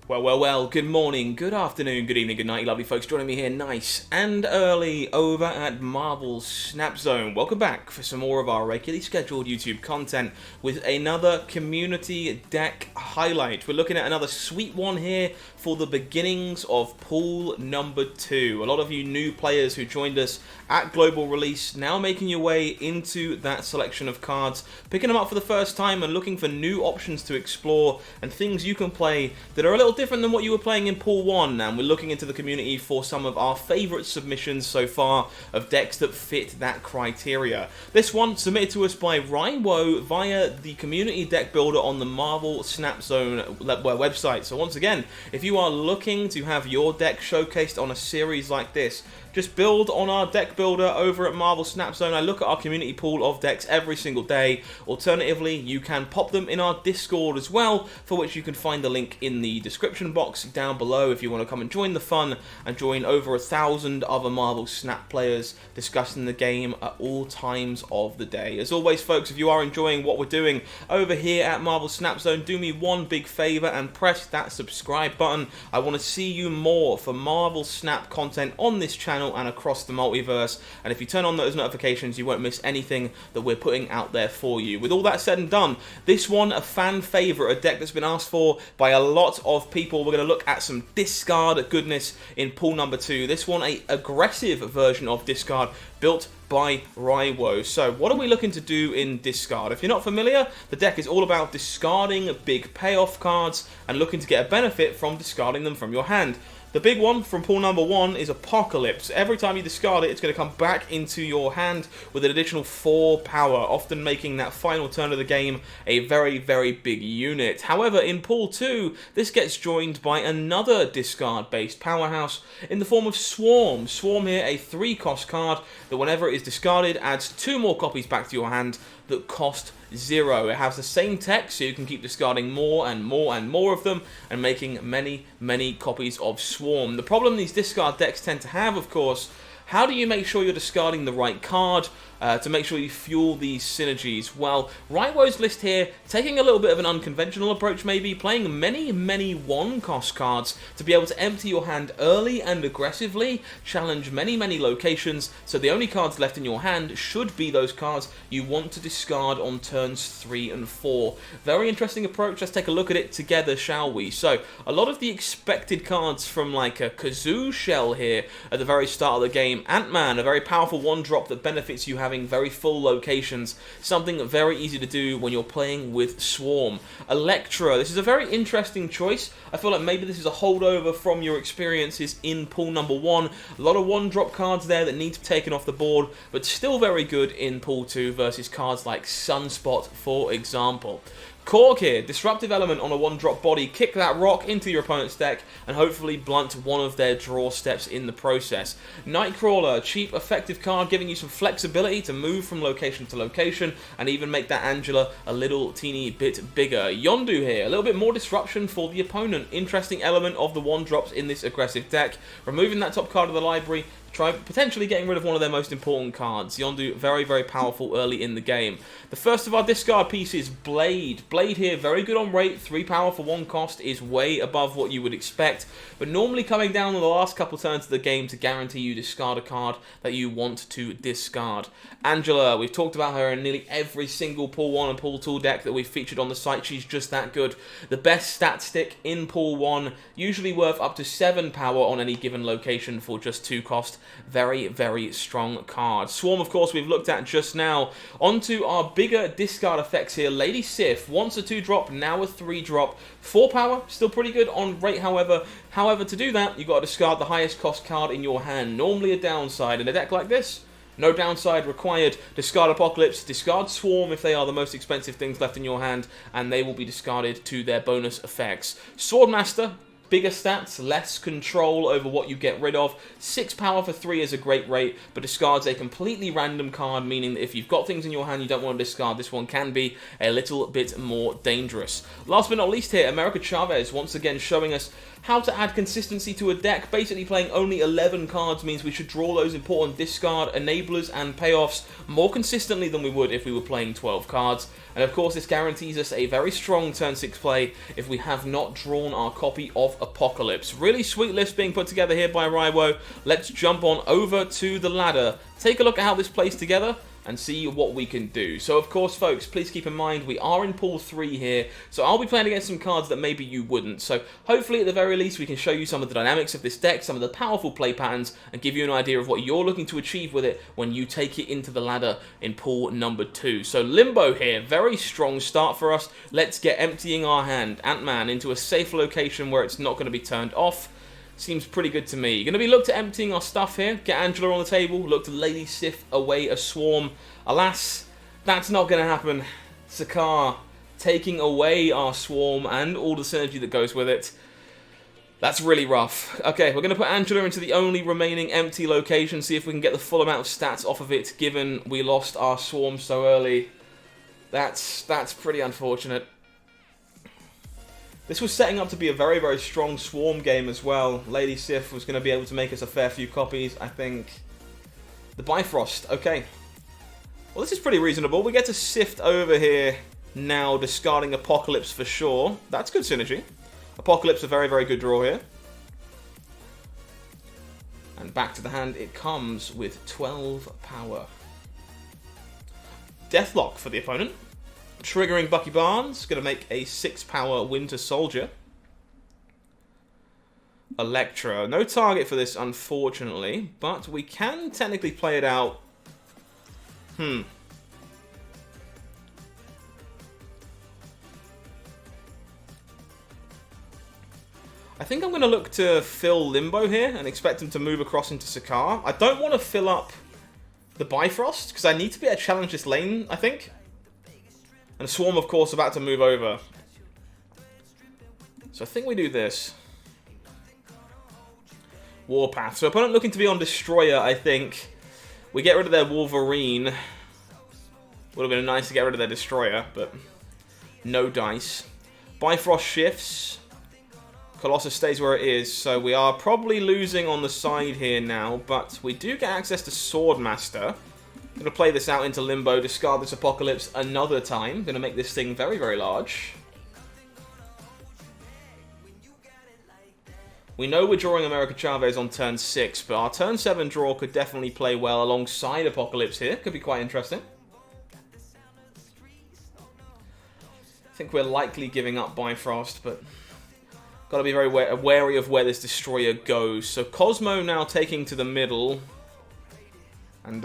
Well, good morning, good afternoon, good evening, good night, lovely folks joining me here nice and early over at Marvel Snap Zone. Welcome back for some more of our regularly scheduled YouTube content with another community deck highlight. We're looking at another sweet one here for the beginnings of pool number 2. A lot of you new players who joined us at global release now making your way into that selection of cards, picking them up for the first time and looking for new options to explore and things you can play that are a little different than what you were playing in Pool 1, and we're looking into the community for some of our favourite submissions so far of decks that fit that criteria. This one submitted to us by Riwo via the community deck builder on the Marvel Snap Zone website. So once again, if you are looking to have your deck showcased on a series like this, just build on our deck builder over at Marvel Snap Zone. I look at our community pool of decks every single day. Alternatively, you can pop them in our Discord as well, for which you can find the link in the description box down below if you want to come and join the fun and join over 1,000 other Marvel Snap players discussing the game at all times of the day. As always, folks, if you are enjoying what we're doing over here at Marvel Snap Zone, do me one big favor and press that subscribe button. I want to see you more for Marvel Snap content on this channel and across the multiverse, and if you turn on those notifications you won't miss anything that we're putting out there for you. With all that said and done, this one a fan favourite, a deck that's been asked for by a lot of people. We're going to look at some discard goodness in pool number 2. This one a aggressive version of discard built by Riwo. So what are we looking to do in discard? If you're not familiar, the deck is all about discarding big payoff cards and looking to get a benefit from discarding them from your hand. The big one from pool number 1 is Apocalypse. Every time you discard it, it's going to come back into your hand with an additional 4 power, often making that final turn of the game a very, very big unit. However, in pool 2, this gets joined by another discard-based powerhouse in the form of Swarm. Swarm here, a 3-cost card that whenever it is discarded, adds 2 more copies back to your hand that cost 0. It has the same text, so you can keep discarding more and more and more of them and making many, many copies of Swarm. The problem these discard decks tend to have, of course, how do you make sure you're discarding the right card to make sure you fuel these synergies? Well, Riwo's list here, taking a little bit of an unconventional approach maybe, playing many 1-cost cards to be able to empty your hand early and aggressively, challenge many locations, so the only cards left in your hand should be those cards you want to discard on turns 3 and 4. Very interesting approach. Let's take a look at it together, shall we? So, a lot of the expected cards from like a Kazoo shell here at the very start of the game. Ant-Man, a very powerful 1-drop that benefits you having very full locations, something very easy to do when you're playing with Swarm. Elektra, this is a very interesting choice. I feel like maybe this is a holdover from your experiences in pool number 1. A lot of 1-drop cards there that need to be taken off the board, but still very good in pool 2 versus cards like Sunspot, for example. Korg here, disruptive element on a 1-drop body, kick that rock into your opponent's deck and hopefully blunt one of their draw steps in the process. NIGHTCRAWLER, cheap, effective card giving you some flexibility to move from location to location and even make that Angela a little teeny bit bigger. Yondu here, a little bit more disruption for the opponent. Interesting element of the 1-drops in this aggressive deck. Removing that top card of the library, try potentially getting rid of one of their most important cards. Yondu, very powerful early in the game. The first of our discard pieces, Blade. Blade here, very good on rate. 3 power for 1 cost is way above what you would expect, but normally coming down on the last couple turns of the game to guarantee you discard a card that you want to discard. Angela, we've talked about her in nearly every single pool 1 and pool 2 deck that we've featured on the site. She's just that good. The best stat stick in pool 1, usually worth up to 7 power on any given location for just 2 cost. Very strong card. Swarm, of course, we've looked at just now. Onto our bigger discard effects here. Lady Sif, once a 2-drop, now a 3-drop. 4 power, still pretty good on rate, however. However, to do that, you've got to discard the highest cost card in your hand. Normally a downside. In a deck like this, no downside required. Discard Apocalypse, discard Swarm if they are the most expensive things left in your hand, and they will be discarded to their bonus effects. Swordmaster, bigger stats, less control over what you get rid of. 6 power for 3 is a great rate, but discards a completely random card, meaning that if you've got things in your hand you don't want to discard, this one can be a little bit more dangerous. Last but not least here, America Chavez, once again showing us how to add consistency to a deck. Basically playing only 11 cards means we should draw those important discard, enablers and payoffs more consistently than we would if we were playing 12 cards. And of course this guarantees us a very strong turn 6 play if we have not drawn our copy of Apocalypse. Really sweet list being put together here by Riwo. Let's jump on over to the ladder, take a look at how this plays together, and see what we can do. So of course, folks, please keep in mind we are in pool 3 here, so I'll be playing against some cards that maybe you wouldn't. So hopefully at the very least we can show you some of the dynamics of this deck, some of the powerful play patterns, and give you an idea of what you're looking to achieve with it when you take it into the ladder in pool number 2. So Limbo here, very strong start for us. Let's get emptying our hand, Ant-Man, into a safe location where it's not going to be turned off. Seems pretty good to me. Going to be look to emptying our stuff here. Get Angela on the table. Look to Lady Sif away a swarm. Alas, that's not going to happen. Sakaar taking away our swarm and all the synergy that goes with it. That's really rough. Okay, we're going to put Angela into the only remaining empty location. See if we can get the full amount of stats off of it, given we lost our swarm so early. That's pretty unfortunate. This was setting up to be a very, very strong swarm game as well. Lady Sif was going to be able to make us a fair few copies, I think. The Bifrost, okay. Well, this is pretty reasonable. We get to sift over here now, discarding Apocalypse for sure. That's good synergy. Apocalypse, a very, very good draw here. And back to the hand it comes with 12 power. Deathlock for the opponent. Triggering Bucky Barnes, going to make a 6 power Winter Soldier. Electra, no target for this unfortunately, but we can technically play it out. I think I'm going to look to fill Limbo here and expect him to move across into Sakaar. I don't want to fill up the Bifrost because I need to be able to challenge this lane, I think. And Swarm, of course, about to move over. So I think we do this. Warpath. So opponent looking to be on Destroyer, I think. We get rid of their Wolverine. Would have been nice to get rid of their Destroyer, but no dice. Bifrost shifts. Colossus stays where it is, so we are probably losing on the side here now, but we do get access to Swordmaster. Going to play this out into Limbo, discard this Apocalypse another time. Going to make this thing very, very large. We know we're drawing America Chavez on turn 6, but our turn 7 draw could definitely play well alongside Apocalypse here. Could be quite interesting. I think we're likely giving up Bifrost, but got to be very wary of where this Destroyer goes. So Cosmo now taking to the middle. And,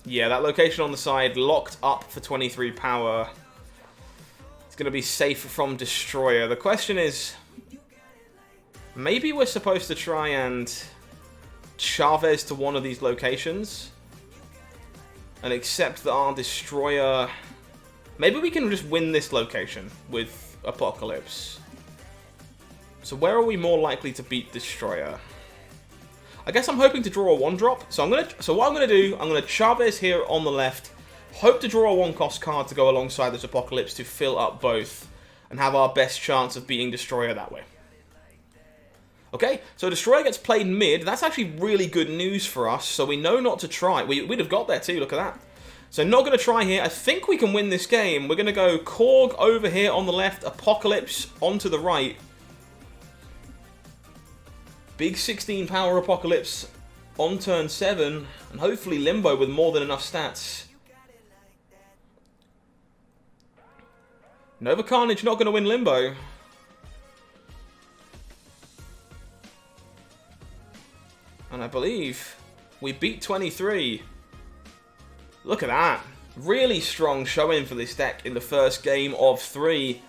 yeah, that location on the side locked up for 23 power. It's going to be safe from Destroyer. The question is, maybe we're supposed to try and Chavez to one of these locations and accept that our Destroyer... Maybe we can just win this location with Apocalypse. So where are we more likely to beat Destroyer? I guess I'm hoping to draw a 1-drop. So what I'm gonna do, I'm gonna Chavez here on the left. Hope to draw a 1-cost card to go alongside this Apocalypse to fill up both and have our best chance of beating Destroyer that way. Okay, so Destroyer gets played mid. That's actually really good news for us. So we know not to try. We'd have got there too. Look at that. So not gonna try here. I think we can win this game. We're gonna go Korg over here on the left, Apocalypse onto the right. Big 16 power Apocalypse on turn 7, and hopefully Limbo with more than enough stats. Nova Carnage not going to win Limbo. And I believe we beat 23. Look at that. Really strong showing for this deck in the first game of 3.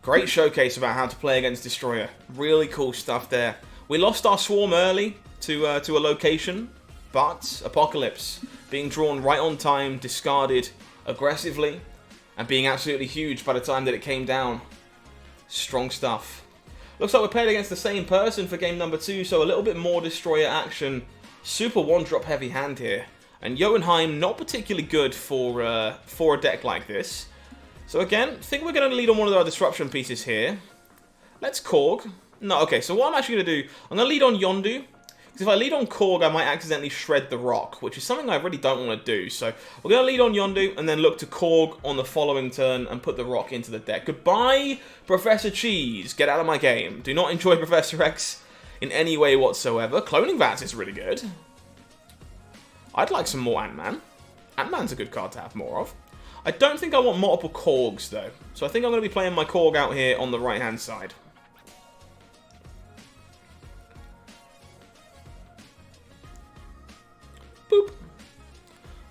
Great showcase about how to play against Destroyer. Really cool stuff there. We lost our Swarm early to a location, but Apocalypse being drawn right on time, discarded aggressively, and being absolutely huge by the time that it came down. Strong stuff. Looks like we're playing against the same person for game number 2, so a little bit more Destroyer action. Super 1-drop heavy hand here. And Jotunheim not particularly good for a deck like this. So again, I think we're going to lead on one of our disruption pieces here. Let's Korg. No, okay, so what I'm actually going to do, I'm going to lead on Yondu. Because if I lead on Korg, I might accidentally shred the rock, which is something I really don't want to do. So we're going to lead on Yondu and then look to Korg on the following turn and put the rock into the deck. Goodbye, Professor Cheese. Get out of my game. Do not enjoy Professor X in any way whatsoever. Cloning Vats is really good. I'd like some more Ant-Man. Ant-Man's a good card to have more of. I don't think I want multiple Korgs, though. So I think I'm going to be playing my Korg out here on the right-hand side. Boop.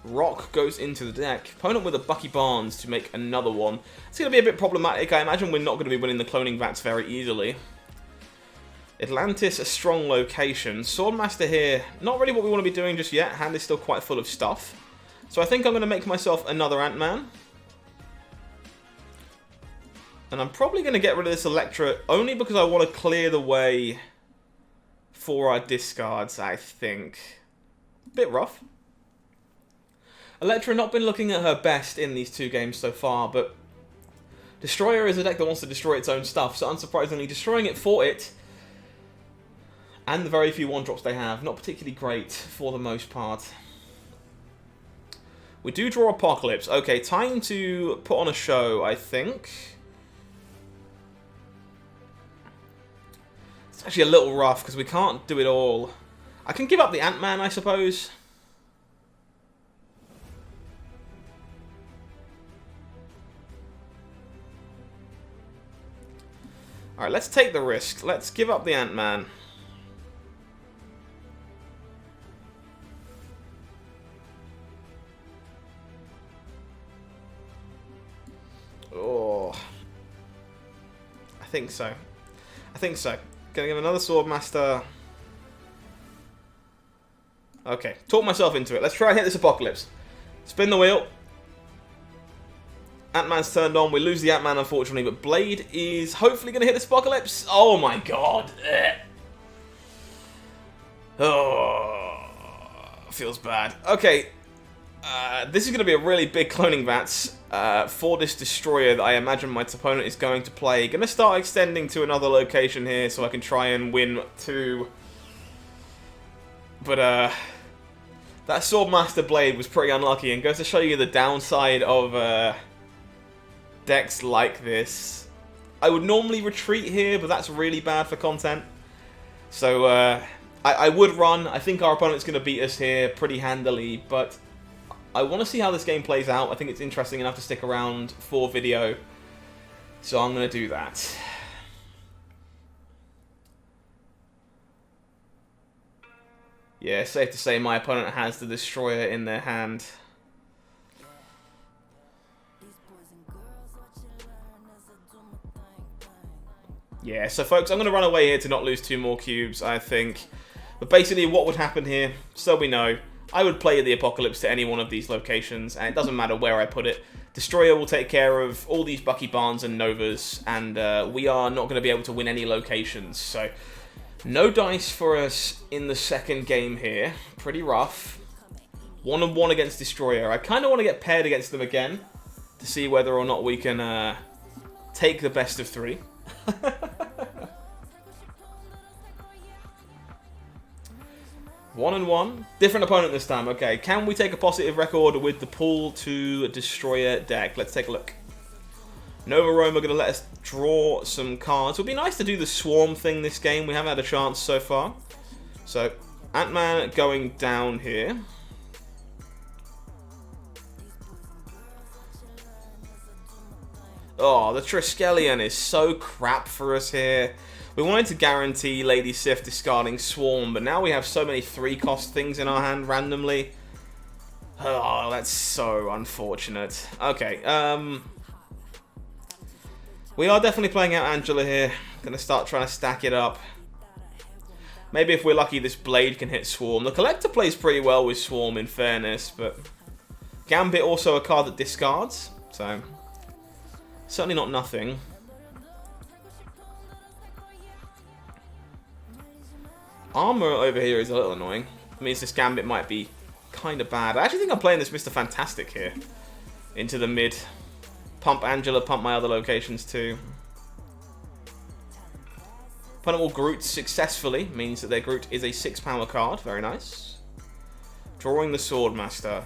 Rock goes into the deck. Opponent with a Bucky Barnes to make another one. It's going to be a bit problematic. I imagine we're not going to be winning the Cloning Vats very easily. Atlantis, a strong location. Swordmaster here, not really what we want to be doing just yet. Hand is still quite full of stuff. So I think I'm going to make myself another Ant-Man. And I'm probably going to get rid of this Electra only because I want to clear the way for our discards, I think. Bit rough. Electra not been looking at her best in these two games so far, but Destroyer is a deck that wants to destroy its own stuff, so unsurprisingly, destroying it for it, and the very few one-drops they have, not particularly great for the most part. We do draw Apocalypse. Okay, time to put on a show, I think. It's actually a little rough, because we can't do it all. I can give up the Ant-Man, I suppose. Alright, let's take the risk. Let's give up the Ant-Man. Oh. I think so. I think so. Gonna give another Swordmaster. Okay, talk myself into it. Let's try and hit this Apocalypse. Spin the wheel. Ant-Man's turned on. We lose the Ant-Man, unfortunately, but Blade is hopefully going to hit this Apocalypse. Oh my god. Oh, feels bad. Okay, this is going to be a really big Cloning Vats for this Destroyer that I imagine my opponent is going to play. Going to start extending to another location here so I can try and win two. But that Swordmaster Blade was pretty unlucky and goes to show you the downside of decks like this. I would normally retreat here, but that's really bad for content. So I would run. I think our opponent's going to beat us here pretty handily, but I want to see how this game plays out. I think it's interesting enough to stick around for video, so I'm going to do that. Yeah, safe to say my opponent has the Destroyer in their hand. Yeah, so folks, I'm going to run away here to not lose two more cubes, I think. But basically, what would happen here, so we know, I would play the Apocalypse to any one of these locations, and it doesn't matter where I put it. Destroyer will take care of all these Bucky Barnes and Novas, and we are not going to be able to win any locations. So, no dice for us in the second game here. Pretty rough. 1-on-1 against Destroyer. I kind of want to get paired against them again to see whether or not we can take the best of three. 1-on-1. Different opponent this time. Okay, can we take a positive record with the pull to Destroyer deck? Let's take a look. Nova Rome are going to let us draw some cards. It would be nice to do the Swarm thing this game. We haven't had a chance so far. So, Ant-Man going down here. Oh, the Triskelion is so crap for us here. We wanted to guarantee Lady Sif discarding Swarm, but now we have so many 3-cost things in our hand randomly. Oh, that's so unfortunate. Okay, we are definitely playing out Angela here. Gonna start trying to stack it up. Maybe if we're lucky, this Blade can hit Swarm. The Collector plays pretty well with Swarm, in fairness, but Gambit also a card that discards, so certainly not nothing. Armor over here is a little annoying. It means this Gambit might be kind of bad. I actually think I'm playing this Mr. Fantastic here. Into the mid. Pump Angela, pump my other locations too. Opponent will Groot successfully, means that their Groot is a 6 power card. Very nice. Drawing the Swordmaster.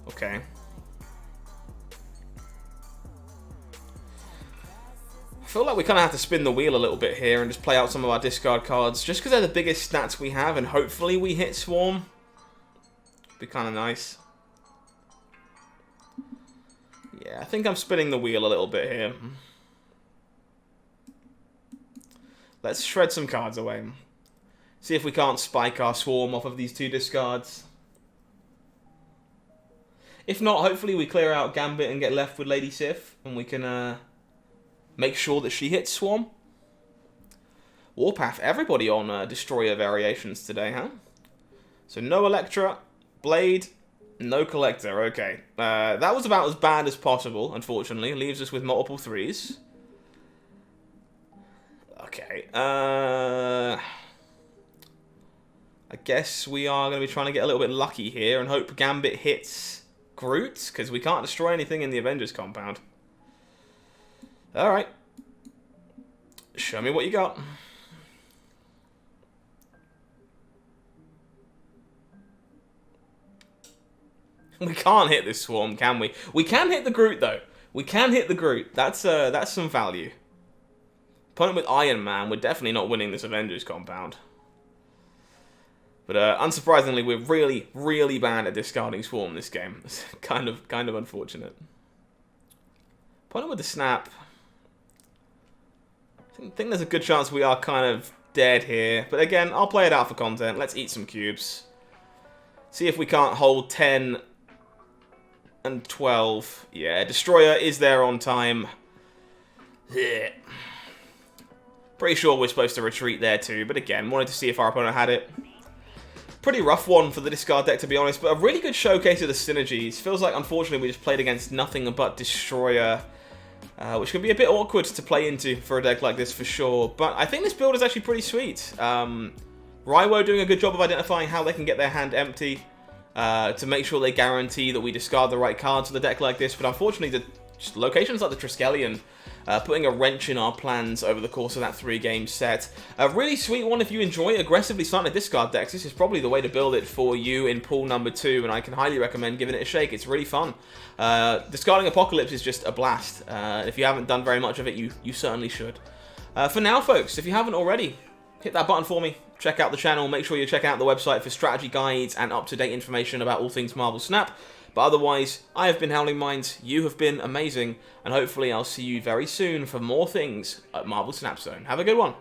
Okay. I feel like we kind of have to spin the wheel a little bit here and just play out some of our discard cards, just because they're the biggest stats we have, and hopefully we hit Swarm. Be kind of nice. Yeah, I think I'm spinning the wheel a little bit here. Let's shred some cards away. See if we can't spike our Swarm off of these 2 discards. If not, hopefully we clear out Gambit and get left with Lady Sif, and we can make sure that she hits Swarm. Warpath, everybody on Destroyer variations today, huh? So no Electra, Blade, no Collector, okay. That was about as bad as possible, unfortunately. Leaves us with multiple 3s. Okay, I guess we are going to be trying to get a little bit lucky here and hope Gambit hits Groot, because we can't destroy anything in the Avengers compound. Alright. Show me what you got. We can't hit this Swarm, can we? We can hit the Groot, though. We can hit the Groot. That's some value. Opponent with Iron Man, we're definitely not winning this Avengers compound. But unsurprisingly, we're really, really bad at discarding Swarm this game. It's kind of unfortunate. Opponent with the Snap. I think there's a good chance we are kind of dead here. But again, I'll play it out for content. Let's eat some cubes. See if we can't hold 10 and 12. Yeah, Destroyer is there on time. Yeah. Pretty sure we're supposed to retreat there too. But again, wanted to see if our opponent had it. Pretty rough one for the discard deck, to be honest. But a really good showcase of the synergies. Feels like, unfortunately, we just played against nothing but Destroyer. Which can be a bit awkward to play into for a deck like this, for sure. But I think this build is actually pretty sweet. Riwo doing a good job of identifying how they can get their hand empty to make sure they guarantee that we discard the right cards for the deck like this. But unfortunately, just locations like the Triskelion putting a wrench in our plans over the course of that 3-game set. A really sweet one if you enjoy aggressively starting discard decks. This is probably the way to build it for you in pool number 2, and I can highly recommend giving it a shake. It's really fun. Discarding Apocalypse is just a blast. If you haven't done very much of it, you certainly should. For now, folks, if you haven't already, hit that button for me. Check out the channel. Make sure you check out the website for strategy guides and up-to-date information about all things Marvel Snap. But otherwise, I have been HowlingMines, you have been amazing, and hopefully I'll see you very soon for more things at Marvel Snap Zone. Have a good one.